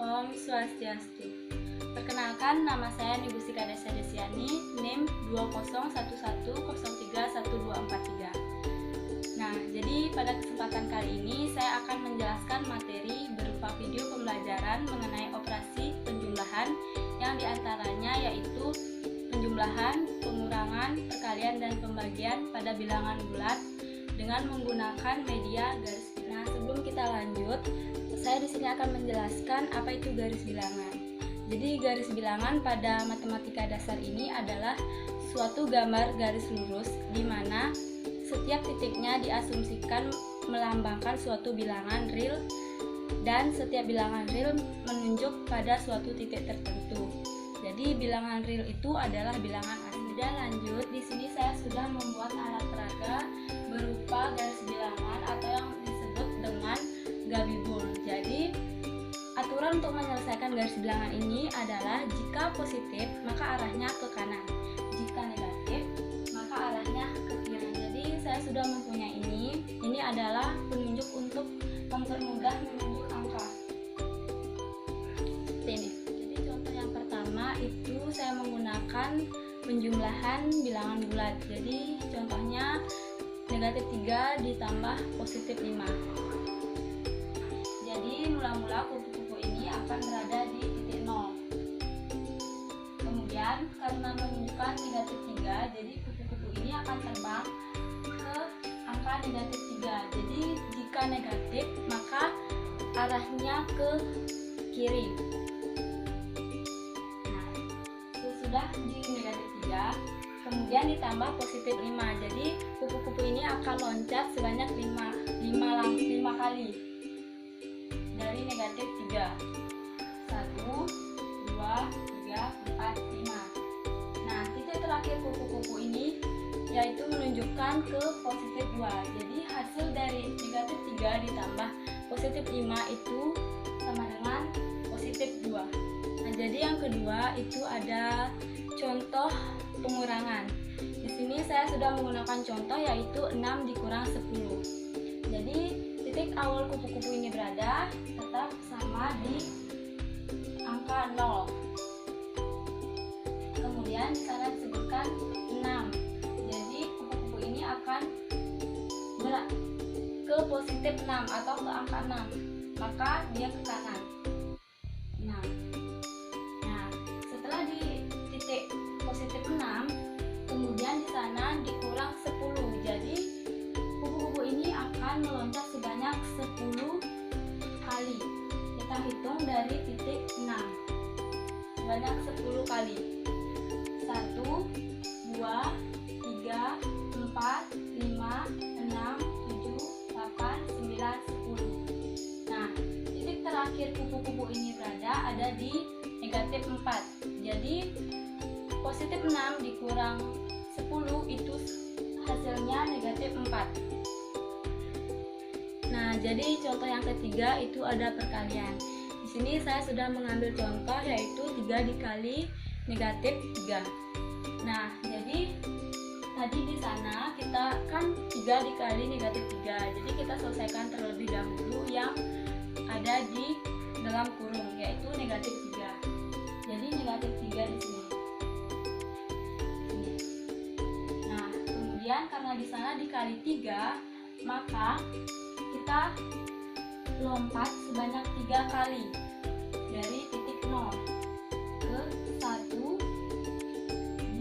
Om Swastiastu. Perkenalkan, nama saya Ibu Sika Desa Desiani, NIM 2011031243. Nah, jadi pada kesempatan kali ini saya akan menjelaskan materi berupa video pembelajaran mengenai operasi penjumlahan yang diantaranya yaitu penjumlahan, pengurangan, perkalian, dan pembagian pada bilangan bulat dengan menggunakan media garis. Nah, sebelum kita lanjut, saya di sini akan menjelaskan apa itu garis bilangan. Jadi garis bilangan pada matematika dasar ini adalah suatu gambar garis lurus di mana setiap titiknya diasumsikan melambangkan suatu bilangan real dan setiap bilangan real menunjuk pada suatu titik tertentu. Jadi bilangan real itu adalah bilangan asli. Dan lanjut, di sini saya sudah membuat alat peraga berupa garis bilangan atau yang disebut dengan gabibul. Jadi aturan untuk menyelesaikan garis bilangan ini adalah jika positif maka arahnya ke kanan, jika negatif maka arahnya ke kiri. Jadi saya sudah mempunyai ini adalah penunjuk untuk mempermudah menunjuk angka seperti ini. Jadi contoh yang pertama itu saya menggunakan penjumlahan bilangan bulat. Jadi contohnya negatif 3 ditambah positif 5. Jadi mula-mula kupu-kupu ini akan berada di titik 0. Kemudian karena menunjukkan negatif 3, jadi kupu-kupu ini akan terbang ke angka negatif 3. Jadi jika negatif maka arahnya ke kiri. Nah, sesudah di negatif 3 kemudian ditambah positif 5. Jadi kupu-kupu ini akan loncat sebanyak 5 kali dari negatif 3. 1, 2, 3, 4, 5. Nah, titik terakhir kupu-kupu ini yaitu menunjukkan ke positif 2. Jadi hasil dari negatif 3 ditambah positif 5 itu sama dengan positif 2. Nah, jadi yang kedua itu ada contoh pengurangan. Di sini saya sudah menggunakan contoh yaitu 6 dikurang 10. Jadi titik awal kupu-kupu ini berada tetap sama di angka 0. Kemudian di sana disebutkan 6. Jadi kupu-kupu ini akan ke positif 6 atau ke angka 6. Maka dia ke kanan. 6. Nah, setelah di titik positif 6, kemudian di sana dikurang 10. Jadi kupu-kupu ini akan meloncat sebanyak 10 kali. Kita hitung dari titik 6 sebanyak 10 kali. 1, 2, 3, 4, 5, 6, 7, 8, 9, 10. Nah, titik terakhir kupu-kupu ini berada ada di negatif 4. Jadi positif 6 dikurang 10 itu hasilnya negatif 4. Nah, jadi contoh yang ketiga itu ada perkalian. Di sini saya sudah mengambil contoh yaitu 3 dikali negatif 3. Nah, jadi tadi di sana kita kan 3 dikali negatif 3. Jadi kita selesaikan terlebih dahulu yang ada di dalam kurung yaitu negatif 3. Jadi negatif 3 di sini. Nah, kemudian karena di sana dikali 3, maka kita lompat sebanyak 3 kali dari titik 0 ke 1,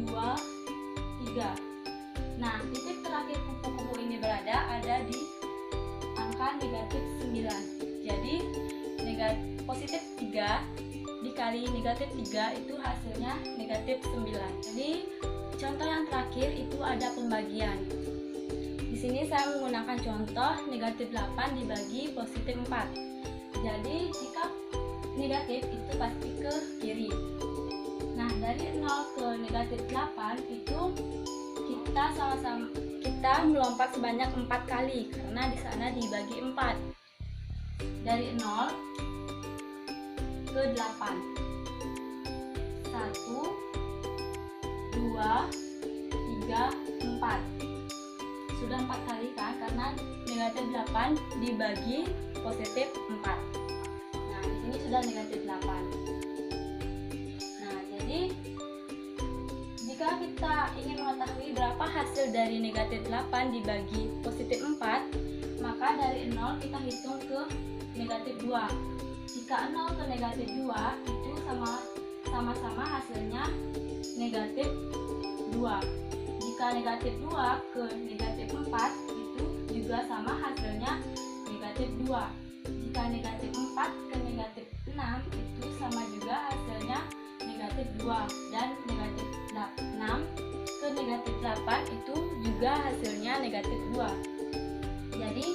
2, 3. Nah, titik terakhir kupu-kupu ini berada ada di angka negatif 9. Jadi positif 3 dikali negatif 3 itu hasilnya negatif 9. Jadi contoh yang terakhir itu ada pembagian. Di sini saya menggunakan contoh negatif 8 dibagi positif 4. Jadi jika negatif itu pasti ke kiri. Nah, dari 0 ke negatif 8 itu kita melompat sebanyak 4 kali karena di sana dibagi 4. Dari 0 ke 8. 1, 2, 3, 4. Sudah 4 kali kan, karena negatif 8 dibagi positif 4. Nah, di sini sudah negatif 8. Nah, jadi jika kita ingin mengetahui berapa hasil dari negatif 8 dibagi positif 4, maka dari 0 kita hitung ke negatif 2. Jika 0 ke negatif 2 itu sama-sama hasilnya negatif 2. Jika negatif 2 ke negatif 4 itu juga sama hasilnya negatif 2. Jika negatif 4 ke negatif 6 itu sama juga hasilnya negatif 2. Dan negatif 6 ke negatif 8 itu juga hasilnya negatif 2. Jadi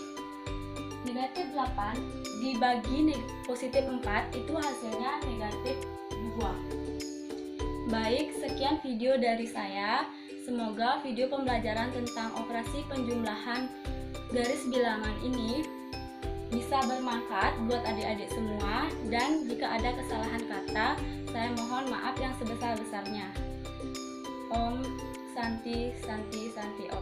negatif 8 dibagi positif 4 itu hasilnya negatif 2. Baik, sekian video dari saya. Semoga video pembelajaran tentang operasi penjumlahan garis bilangan ini bisa bermanfaat buat adik-adik semua, dan jika ada kesalahan kata, saya mohon maaf yang sebesar-besarnya. Om Santi Santi Santi Om.